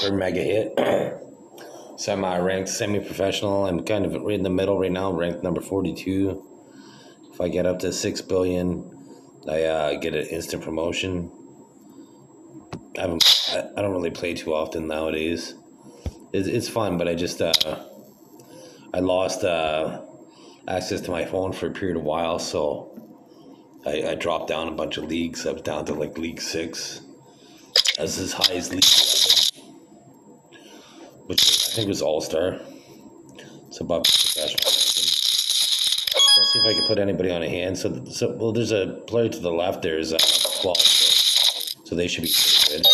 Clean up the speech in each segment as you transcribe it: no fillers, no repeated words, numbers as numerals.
for mega hit. Semi-ranked, semi-professional. I'm kind of right in the middle right now, ranked number 42. If I get up to 6 billion, I get an instant promotion. I don't really play too often nowadays. It's fun, but I just I lost access to my phone for a period of while, so I dropped down a bunch of leagues. I was down to like League 6. I was as high as League 11, which I think was All-Star. It's above professional. Let's see if I can put anybody on a hand. Well, there's a player to the left. There's 12, so they should be pretty good.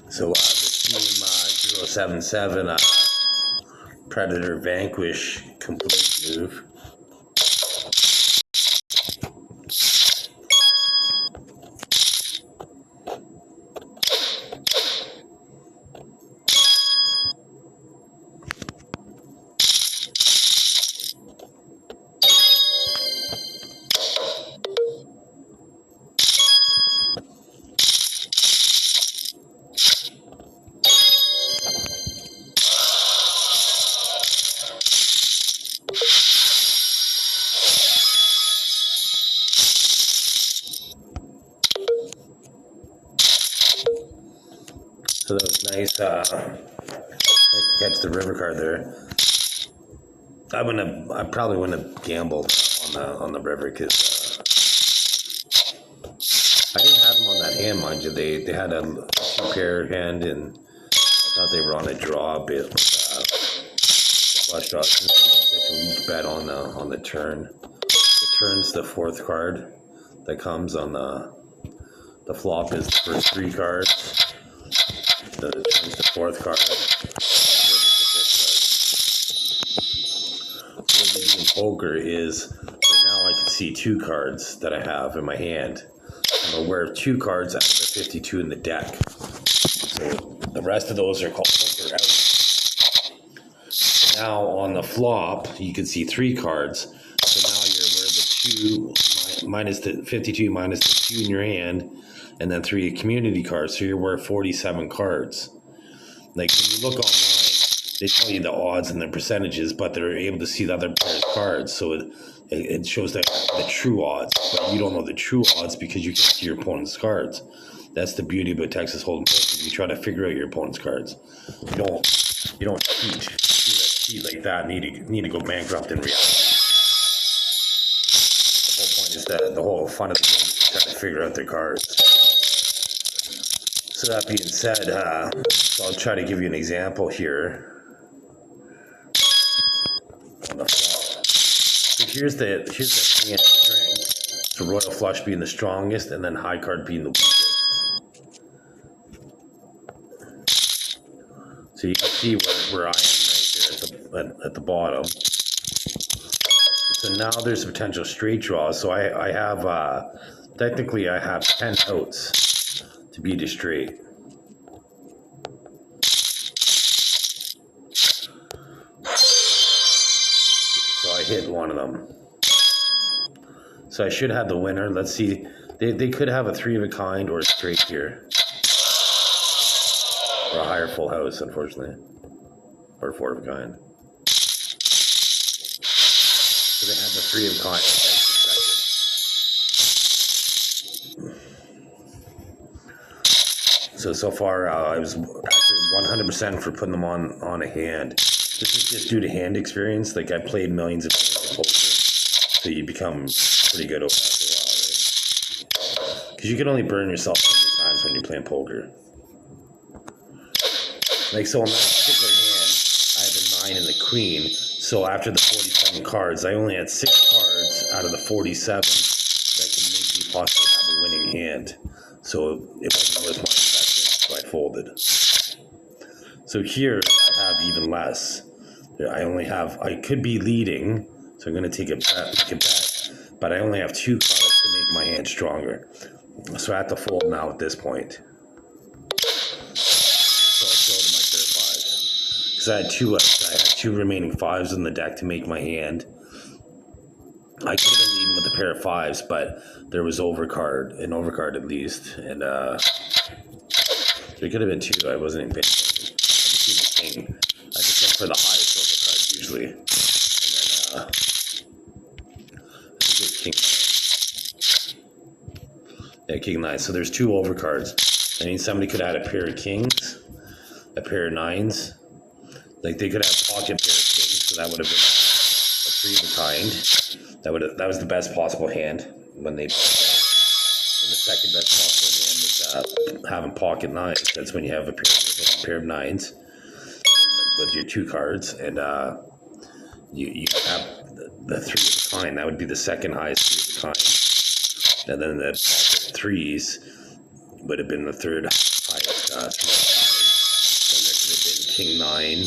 So the team 077 Predator Vanquish complete move. So that was nice. Nice to catch the river card there. I probably wouldn't have gambled on the river because I didn't have them on that hand, mind you. They had a two-pair hand, and I thought they were on a draw a bit. Flush draw. Since such a weak bet on the turn. The turn's the fourth card that comes on the flop is the first three cards. The turn's the fourth card. What we do in poker is right now I can see two cards that I have in my hand. I'm aware of two cards out of the 52 in the deck. So the rest of those are called poker out. Now on the flop, you can see three cards. So now you're aware of the 2 minus the 52 minus the 2 in your hand, and then 3 community cards. So you're aware of 47 cards. Like when you look online, they tell you the odds and the percentages, but they're able to see the other player's cards. So it shows the true odds, but you don't know the true odds because you can't see your opponent's cards. That's the beauty about Texas Hold'em poker. You try to figure out your opponent's cards. You don't cheat like that. Need to go bankrupt in reality. The whole point is that the whole fun of the game is to try to figure out their cards. So that being said, I'll try to give you an example here on the flop. So here's the hand strength. So royal flush being the strongest, and then high card being the weakest. So you can see where I am right here at the bottom. So now there's potential straight draws. So I have technically I have 10 outs to beat a straight. So I hit one of them. So I should have the winner. Let's see. They could have a 3 of a kind or a straight here. Or a higher full house, unfortunately. Or a 4 of a kind. So they had the 3 of a kind. So far, I was actually 100% for putting them on a hand. This is just due to hand experience. Like I played millions of games of poker, so you become pretty good after a while, right? Because you can only burn yourself so many times when you're playing poker. Like so, in that particular hand, I had the 9 and the queen. So after the 47 cards, I only had 6 cards out of the 47 that can make me possibly have a winning hand. So it wasn't worth my investment, so I folded. So here I have even less. I could be leading, so I'm going to take a bet, but I only have 2 cards to make my hand stronger. So I have to fold now at this point. So I'll show them my pair of fives. Because I had two remaining fives in the deck to make my hand. I could have been leading with a pair of fives, but there was an overcard at least. And there could have been two. I wasn't even paying attention. I just seen the king. I just went for the highest overcard usually. And then I think it's king. Yeah, king nine. So there's two overcards. I mean, somebody could have had a pair of kings, a pair of nines. Like they could have pocket pair of kings, so that would have been a three of a kind. That was the best possible hand when they. And the second best possible hand was having pocket nines. That's when you have a pair of nines with your two cards, and you have the three of a kind. That would be the second highest three of a kind, and then the pocket threes would have been the third highest three of a kind. Then there could have been king nine,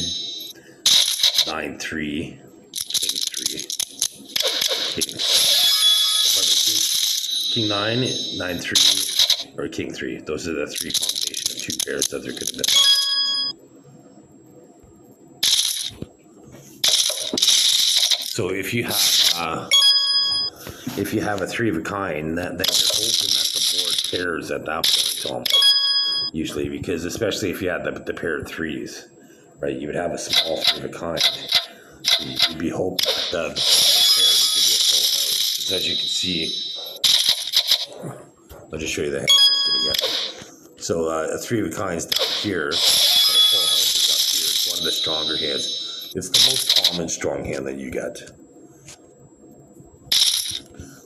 9-3, king 3. King 9, 9-3, or king 3. Those are the three combination of two pairs that there could have been. So if you have a three of a kind, then you're hoping that the board pairs at that point almost. Usually, because especially if you had the pair of threes, right? You would have a small three of a kind. You'd be hoping that the pair would give you a full house. Because as you can see, I'll just show you the hand again. So a three of a kind is down here, but a full house is up here. It's one of the stronger hands. It's the most common strong hand that you get.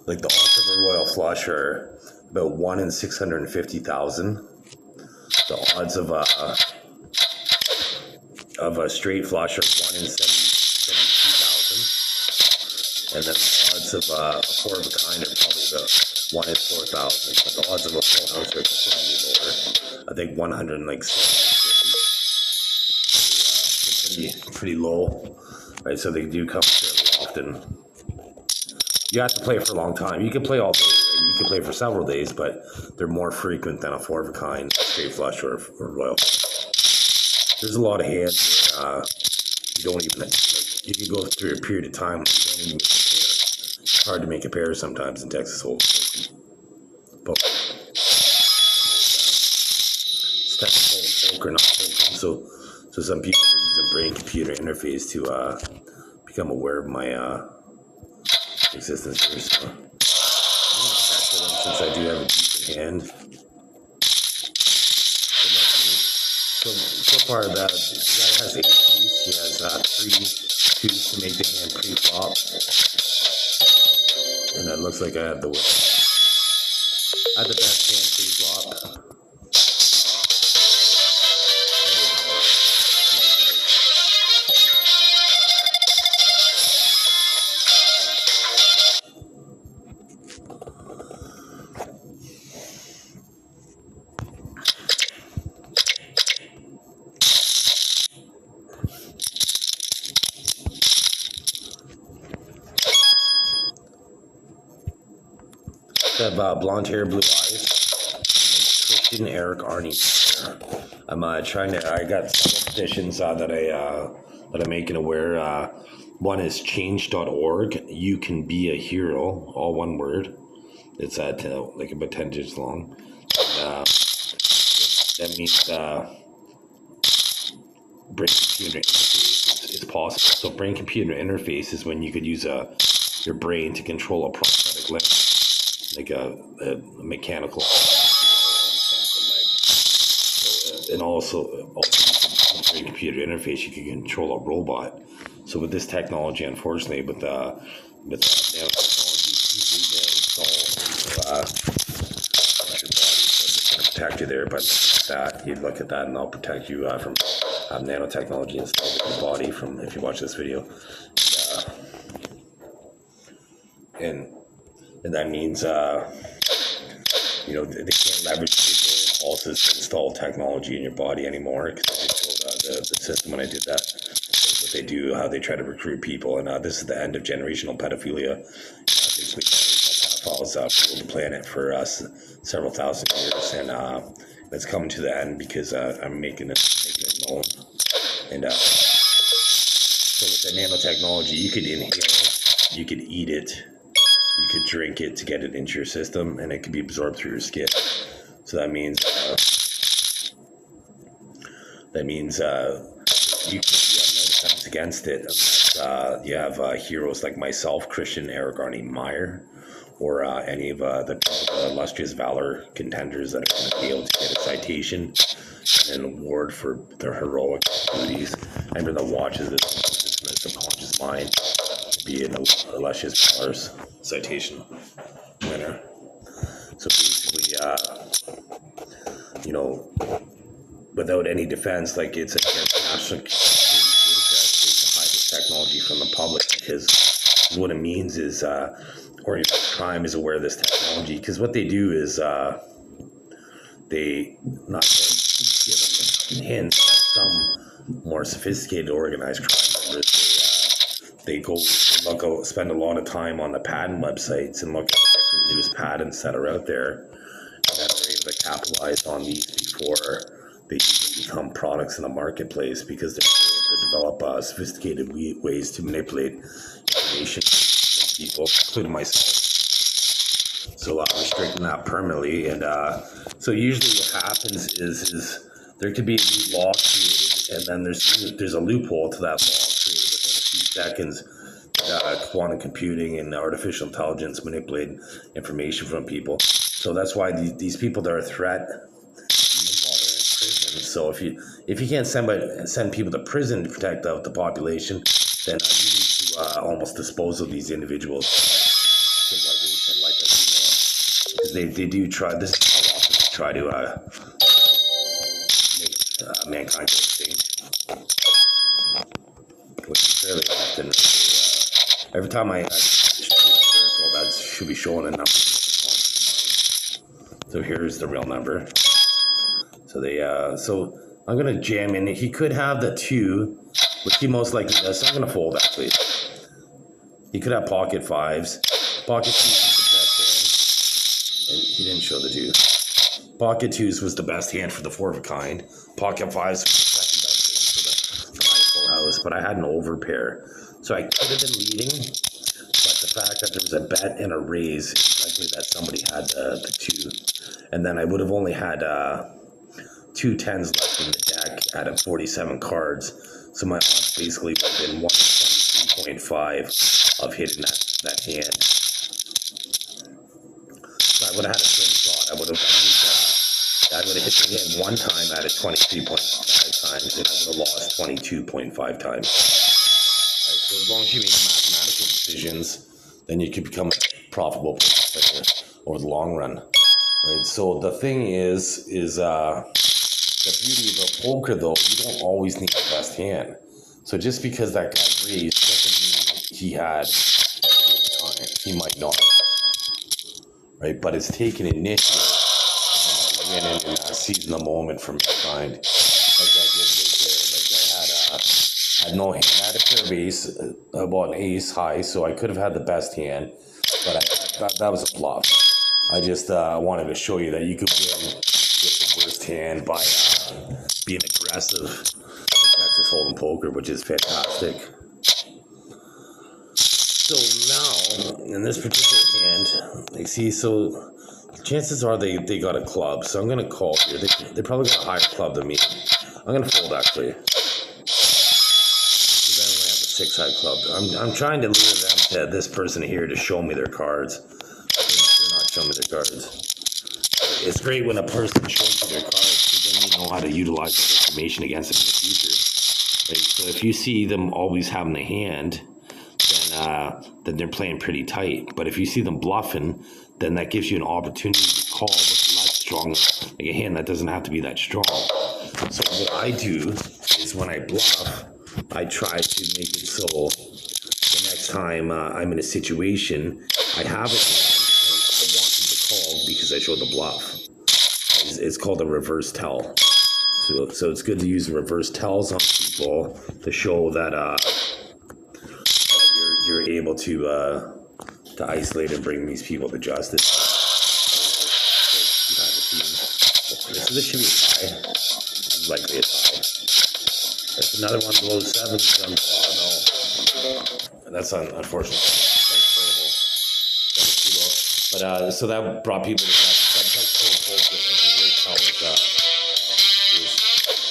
Like the odds of a royal flush are about 1 in 650,000. The odds of a straight flush are 1 in 72,000. And then the odds of a four of a kind are probably about 1 in 4,000. But the odds of a full house are slightly lower. I think 100 and like 750. Pretty low, right? So they do come fairly often. You have to play for a long time. You can play all day, right? You can play for several days, but they're more frequent than a four of a kind, straight flush, or royal. There's a lot of hands where you don't even, like, you can go through a period of time when you don't even make a pair. It's hard to make a pair sometimes in Texas Hold'em. But it's technical poker, not poker. So some people are using brain-computer interface to become aware of my existence here. So I'm going to pressure them since I do have a decent hand. So far, the guy has 8 keys. He has 3 2s to make the hand pre-flop. And it looks like I have the best hand pre-flop. I have blonde hair, blue eyes. Christian Eric Arnie. I'm trying to. I got several petitions that I'm making aware. One is change.org. You can be a hero. All one word. It's like about 10 digits long. And, that means brain computer interface is possible. So brain computer interface is when you could use your brain to control a prosthetic limb. Like a mechanical leg. So, and also with brain computer interface, you can control a robot. So with this technology, unfortunately, with nanotechnology, it's easy to install your body. So I'm just going to protect you there, but that you look at that, and I'll protect you from nanotechnology installed in your body from if you watch this video. And that means, they can't leverage digital impulses to install technology in your body anymore, because I showed the system when I did that. That's what they do, how they try to recruit people. And this is the end of generational pedophilia. Basically, generational pedophiles ruled the planet for us several thousand years, and it's coming to the end because I'm making it known. And so with the nanotechnology, you could inhale it, you could eat it, you could drink it to get it into your system, and it could be absorbed through your skin. So that means you have no defense against it unless you have heroes like myself, Christian Aragorn Meyer, or any of the illustrious valor contenders that are going to be able to get a citation and an award for their heroic duties. I remember the watches this in my subconscious mind to be an illustrious valor's citation winner. So basically, without any defense, like it's against national security interest to hide this technology from the public, because what it means is organized crime is aware of this technology, because what they do is they not give them hints that some more sophisticated organized crime members they go spend a lot of time on the patent websites and look at the different newest patents that are out there, and then they're able to capitalize on these before they become products in the marketplace, because they're able to develop sophisticated ways to manipulate information from people, including myself. So restricting that permanently, and so usually what happens is there could be a new law created, and then there's a loophole to that law created within a few seconds. Quantum computing and artificial intelligence manipulate information from people. So that's why these people that are a threat, even while they're in prison. So if you can't send people to prison to protect the population, then you need to almost dispose of these individuals. Civilization, like us, because they do try. This is how often they try to make mankind extinct, which is fairly often. Every time I circle, that should be showing a number. So here's the real number. So so I'm gonna jam in. He could have the 2, which he most likely does. So I'm gonna fold actually. He could have pocket 5s. Pocket 2s was the best hand, and he didn't show the 2. Pocket 2s was the best hand for the 4 of a kind. Pocket 5s was the second best hand for the full house, but I had an overpair. So I could have been leading, but the fact that there was a bet and a raise, it's likely that somebody had the 2. And then I would have only had 2 10s left in the deck out of 47 cards. So my odds basically would have been 123.5 of hitting that hand. So I would have had a swing shot. I would have hit the hand 1 time out of 23.5 times, and I would have lost 22.5 times. So as long as you make mathematical decisions, then you can become a profitable player over the long run, right? So the thing is the beauty of a poker, though, you don't always need the best hand. So just because that guy raised doesn't mean he had time. He might not, right? But it's taken initiative and win and seizing the moment from behind, like I did right there. Like I had no hand. I had a pair of ace, about an ace high, so I could have had the best hand, but that was a bluff. I just wanted to show you that you could win with the worst hand by being aggressive in Texas Hold'em poker, which is fantastic. So now, in this particular hand, you see, so chances are they got a club, so I'm going to call here. They probably got a higher club than me. I'm going to fold, actually. 6-high club. I'm trying to lure them to this person here to show me their cards. They're not showing me their cards. It's great when a person shows you their cards, because then you know how to utilize that information against them in the future. Right? So if you see them always having a hand, then they're playing pretty tight. But if you see them bluffing, then that gives you an opportunity to call with less strong, like a hand that doesn't have to be that strong. So what I do is when I bluff, I try to make it so the next time I'm in a situation, I have a hand and I want them to call because I showed the bluff. It's called a reverse tell. So it's good to use reverse tells on people to show that you're able to to isolate and bring these people to justice. Behind the scenes. So this should be a tie. Likely a tie. There's another one below 7. Oh no. That's unfortunate. That's terrible. But so that brought people to justice.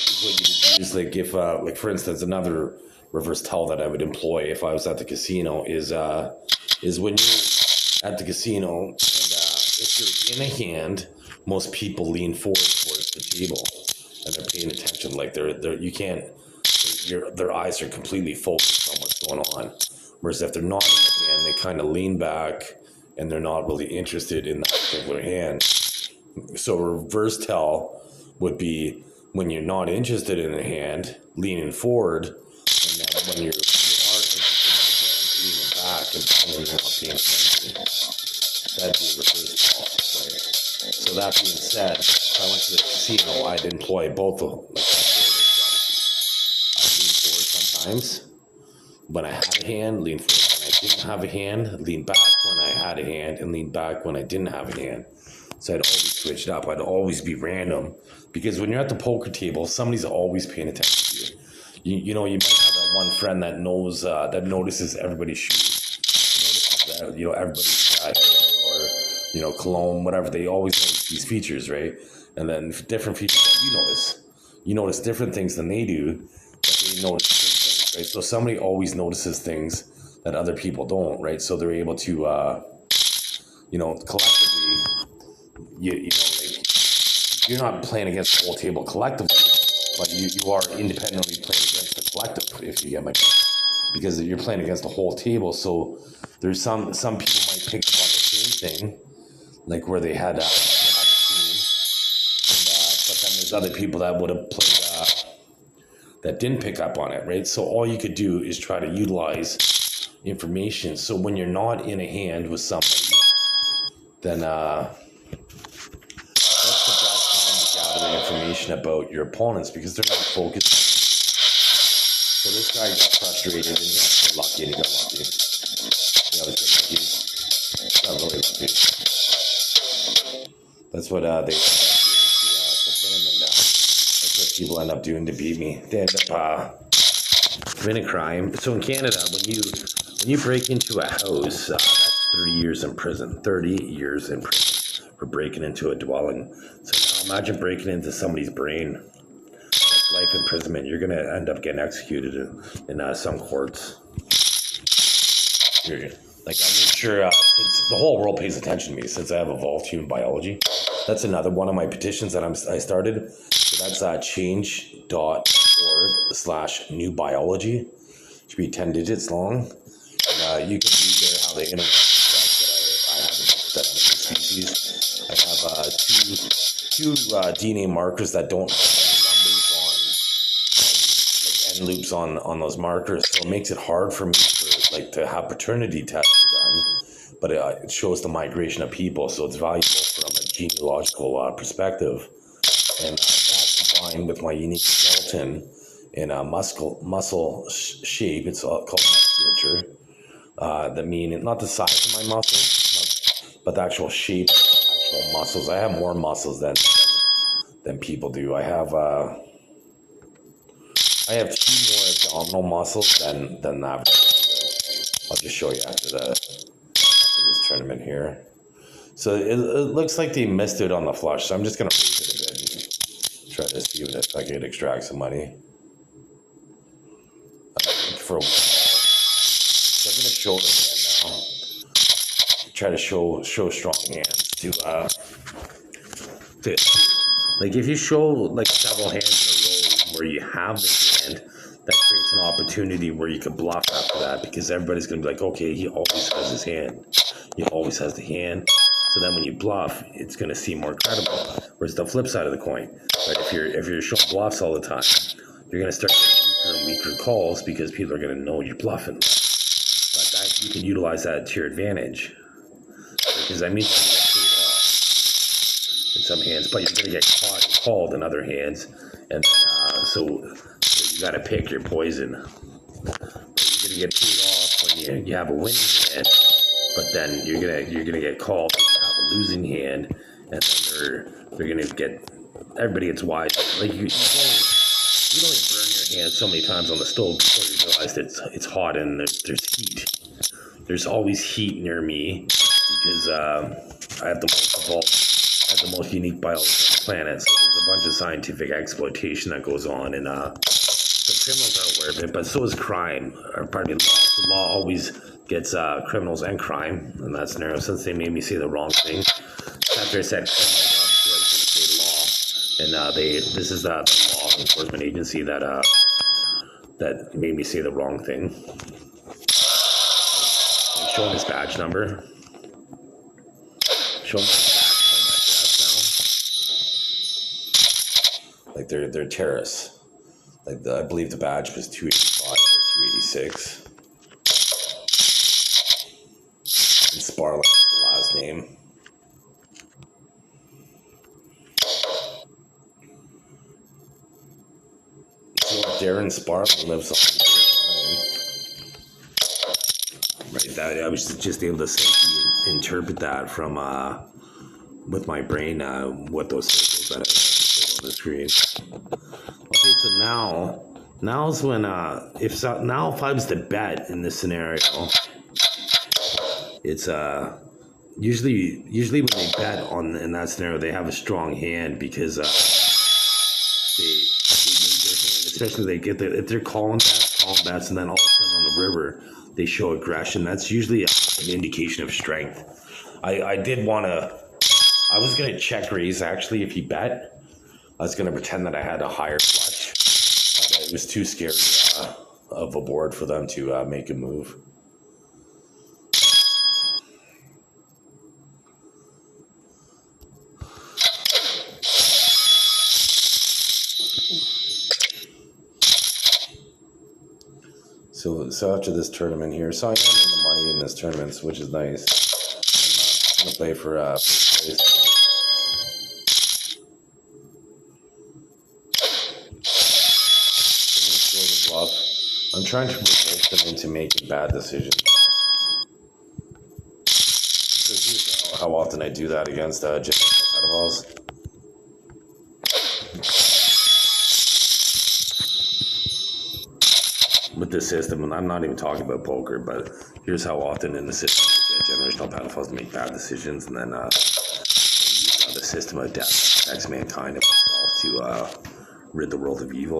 Is what you would use. Like if like for instance, another reverse tell that I would employ if I was at the casino is when you're at the casino and if you're in a hand, most people lean forward towards the table and they're paying attention. Like their eyes are completely focused on what's going on. Whereas if they're not in the hand, they kind of lean back and they're not really interested in that particular hand. So a reverse tell would be when you're not interested in a hand, leaning forward, and then when you are interested in a hand, leaning back and you're not paying attention. That'd be a reverse tell. Right? So that being said, if I went to the casino, I'd employ both of them. I'd lean forward sometimes when I had a hand, lean forward when I didn't have a hand, lean back when I had a hand, and lean back when I didn't have a hand. So I'd always switch it up. I'd always be random because when you're at the poker table, somebody's always paying attention to you. You know, you might have that one friend that knows that notices everybody's shoes, notices that, everybody's hair or cologne, whatever. They always notice these features, right? And then different features that you notice different things than they do, but they notice different things, right? So somebody always notices things that other people don't, right? So they're able to, collectively. You're not playing against the whole table collectively, but you are independently playing against the collective, if you get my point. Because you're playing against the whole table, so there's some people might pick up on the same thing, like where they had a team, but then there's other people that would have played that didn't pick up on it, right? So all you could do is try to utilize information. So when you're not in a hand with somebody, then information about your opponents because they're not focused. So this guy got frustrated and he got lucky and he got lucky. He always got lucky. Not really lucky. That's what they put him down. That's what people end up doing to beat me. They end up committing a crime. So in Canada, when you break into a house, that's 30 years in prison. 30 years in prison for breaking into a dwelling. So now imagine breaking into somebody's brain. That's life imprisonment. You're going to end up getting executed in some courts. Like I made sure since the whole world pays attention to me since I have evolved human biology. That's another one of my petitions that I started. So that's change.org/new biology. It should be 10 digits long. And you can read there how the internet that I have that species. I have two DNA markers that don't have any numbers on end loops on those markers, so it makes it hard for me to have paternity testing done. But it shows the migration of people, so it's valuable from a genealogical perspective. And that combined with my unique skeleton in a muscle shape, it's called musculature. That mean not the size of my muscles, but the actual shape. Muscles. I have more muscles than people do. I have 2 more abdominal muscles than the average person. I'll just show you after this tournament here. So it looks like they missed it on the flush. So I'm just gonna raise it a bit and try to see if I can extract some money. For a while. So I'm gonna show them now. Try to show strong hands. To like if you show several hands in a row where you have the hand, that creates an opportunity where you can bluff after that because everybody's gonna be like, okay, he always has his hand, he always has the hand. So then when you bluff, it's gonna seem more credible. Whereas the flip side of the coin, right? If you're showing bluffs all the time, you're gonna start getting weaker and weaker calls because people are gonna know you're bluffing. But that you can utilize that to your advantage because in some hands, but you're going to get called in other hands, and then so you got to pick your poison. You're going to get paid off when you have a winning hand, but then you're gonna get called to have a losing hand, and then they're gonna get everybody gets wise. Like you only burn your hand so many times on the stove before you realize it's hot and there's heat. There's always heat near me because I have the most evolved, I have the most unique biology on the planet. So there's a bunch of scientific exploitation that goes on, and the criminals are aware of it, but so is crime, or pardon me, law. The law always gets criminals and crime in that scenario. Since they made me say the wrong thing, after I said criminal, and this is the law enforcement agency that made me say the wrong thing. I'm showing this badge number. Showing my badge on my desk now. Like they're terrorists. Like I believe the badge was 285 or 286. And Sparling is the last name. So Darren Sparling lives on right. That I was just able to simply interpret that from with my brain what those symbols that I put on the screen. Okay, so now's when if I was to bet in this scenario, it's usually when they bet in that scenario they have a strong hand because they move their hand, especially if they're calling bets, and then all of a sudden on the river they show aggression. That's usually an indication of strength. I was gonna check raise actually if he bet. I was going to pretend that I had a higher flush. It was too scary of a board for them to make a move. So after this tournament here, so I am in the money in this tournament, which is nice. I'm going to play for first place. I'm trying to provoke them into making bad decisions. How often I do that against pedophiles. With this system, and I'm not even talking about poker, but here's how often in the system I get generational pedophiles to make bad decisions, and then the system of death affects mankind itself to rid the world of evil.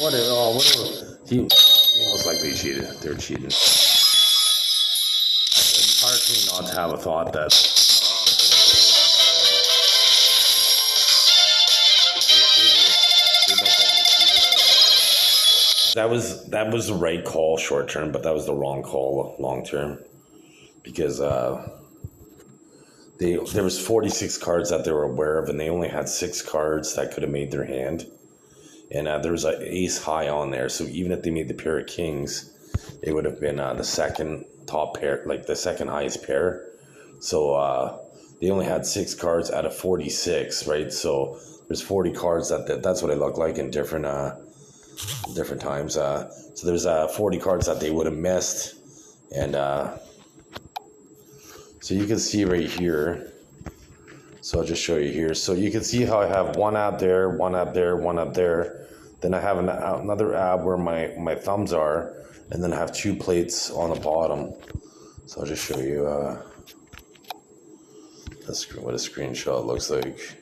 Whatever. They most likely cheated. They're cheating. It's hard for me not to have a thought that that was the right call short term, but that was the wrong call long term, because there was 46 cards that they were aware of, and they only had 6 cards that could have made their hand. And there was an ace high on there, so even if they made the pair of kings, it would have been the second top pair, like the second highest pair. So they only had 6 cards out of 46, right? So there's 40 cards that's what it looked like in different times. So there's 40 cards that they would have missed, and so you can see right here. So I'll just show you here. So you can see how I have one ab there, one ab there, one ab there. Then I have another ab where my thumbs are, and then I have 2 plates on the bottom. So I'll just show you what a screenshot looks like.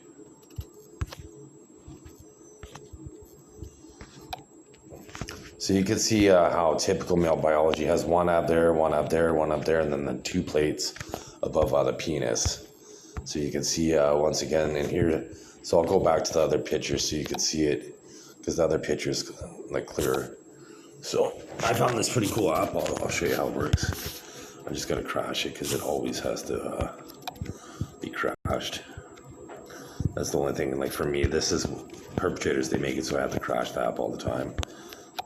So you can see how typical male biology has one ab there, one ab there, one ab there, and then the 2 plates above the penis. So you can see once again in here. So I'll go back to the other picture so you can see it, because the other picture is like clearer. So I found this pretty cool app. I'll show you how it works. I'm just gonna crash it because it always has to be crashed. That's the only thing. Like for me, this is perpetrators. They make it so I have to crash the app all the time.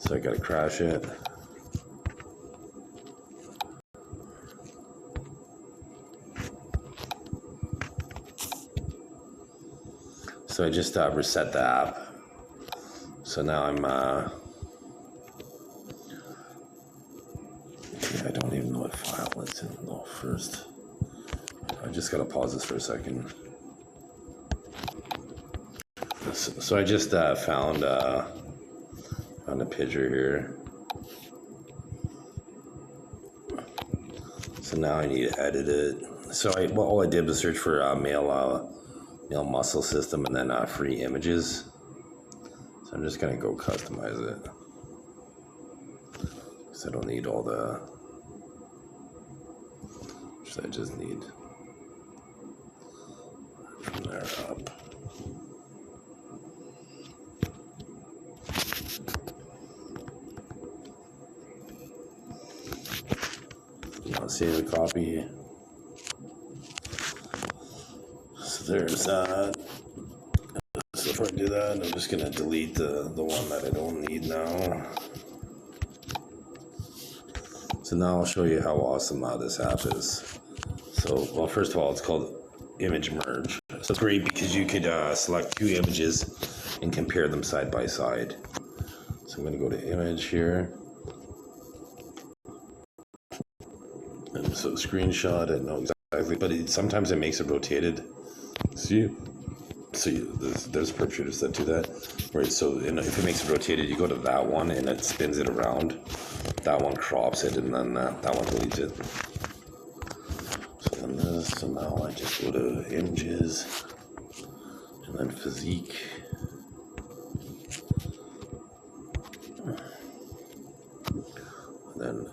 So I gotta crash it. So I just reset the app. So now I'm, I don't even know what file it's in though first. I just gotta pause this for a second. So I just found a picture here. So now I need to edit it. So all I did was search for male muscle system and then free images. So I'm just gonna go customize it. Because I don't need all the, so I just need from there up. I'll save the copy. So there's that. So if I do that, I'm just gonna delete the one that I don't need now. So now I'll show you how awesome this app is. So, well, first of all, it's called Image Merge. So it's great because you could select two images and compare them side by side. So I'm gonna go to image here. And so screenshot it, no exactly, but sometimes it makes it rotated. See? So there's perpetrators that do that, right? So if it makes it rotated, you go to that one and it spins it around. That one crops it, and then that one deletes it. So then this. So now I just go to images, and then physique. And then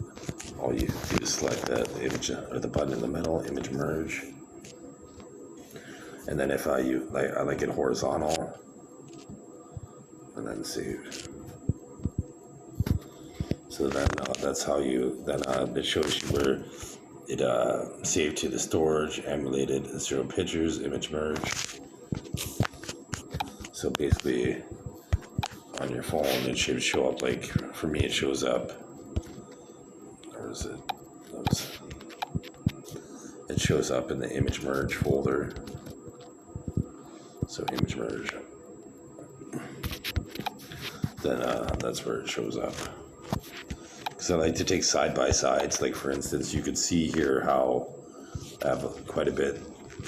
all you do is select that image or the button in the middle, image merge. And then if I like it horizontal, and then save. So then that's how you, then it shows you where it saved to the storage, emulated 0 pictures, image merge. So basically on your phone it should show up, like for me it shows up, or is it, it shows up in the image merge folder. So image merge, then that's where it shows up. Because I like to take side by sides. Like for instance, you could see here how I have quite a bit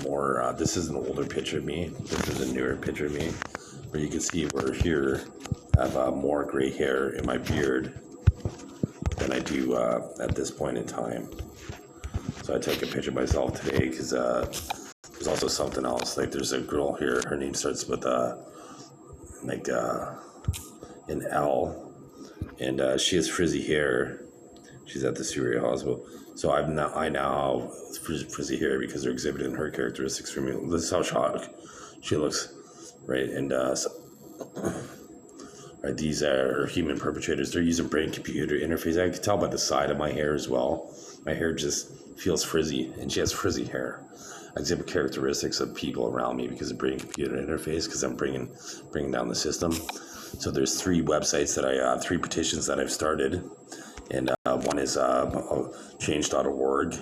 more. This is an older picture of me. This is a newer picture of me, where you can see where here I have more gray hair in my beard than I do at this point in time. So I took a picture of myself today because there's also something else. Like there's a girl here. Her name starts with like an L. And she has frizzy hair. She's at the Surrey Hospital. So I now have frizzy hair because they're exhibiting her characteristics for me. This is how shocked she looks, right? And so, right, these are human perpetrators. They're using brain-computer interface. I can tell by the side of my hair as well. My hair just feels frizzy, and she has frizzy hair. I exhibit characteristics of people around me because of brain-computer interface, because I'm bringing down the system. So there's 3 websites that I 3 petitions that I've started, and one is change.org /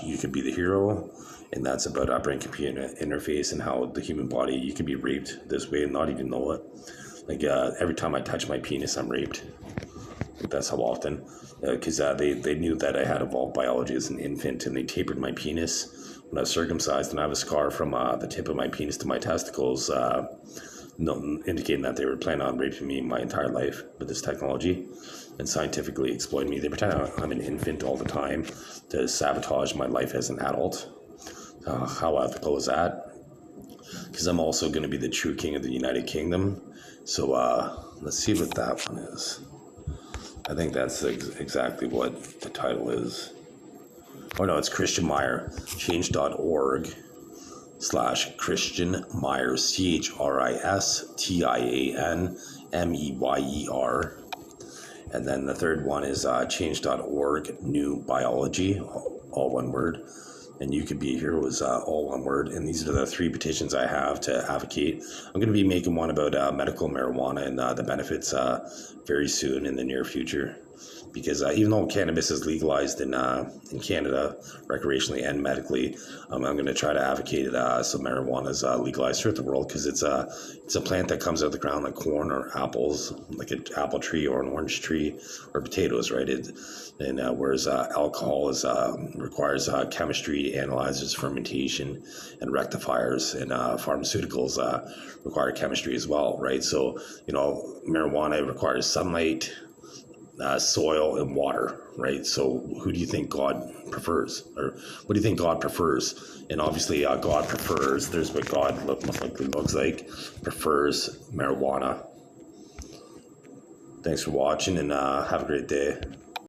you could be the hero, and that's about brain computer interface and how the human body, you can be raped this way and not even know it. Like every time I touch my penis, I'm raped. Like that's how often, because they knew that I had evolved biology as an infant, and they tapered my penis when I was circumcised, and I have a scar from the tip of my penis to my testicles. Indicating that they were planning on raping me my entire life with this technology and scientifically exploiting me. They pretend I'm an infant all the time to sabotage my life as an adult. How ethical is that? Because I'm also going to be the true king of the United Kingdom. So let's see what that one is. I think that's exactly what the title is. Oh no, it's Christian Meyer. Change.org / Christian Meyer, CHRISTIANMEYER. And then the third one is change.org new biology, all one word. and You Could Be a Hero is all one word. And these are the 3 petitions I have to advocate. I'm going to be making one about medical marijuana and the benefits very soon in the near future. Because even though cannabis is legalized in Canada, recreationally and medically, I'm going to try to advocate so marijuana is legalized throughout the world, because it's a plant that comes out of the ground like corn or apples, like an apple tree or an orange tree or potatoes, right? Whereas alcohol requires chemistry, analyzers, fermentation, and rectifiers, and pharmaceuticals require chemistry as well, right? So marijuana requires sunlight, soil, and water, right? So who do you think God prefers, or what do you think God prefers? And obviously God prefers, there's what God most likely looks like, prefers marijuana. Thanks for watching, and have a great day.